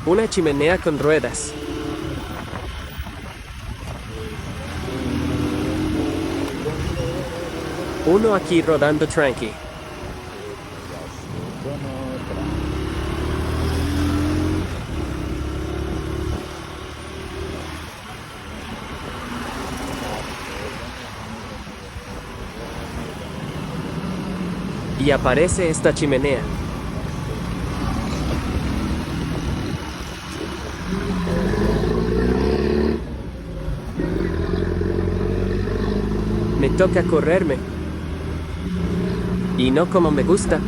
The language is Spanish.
Una chimenea con ruedas. Uno aquí rodando tranqui. Y aparece esta chimenea. Me toca correrme. Y no como me gusta.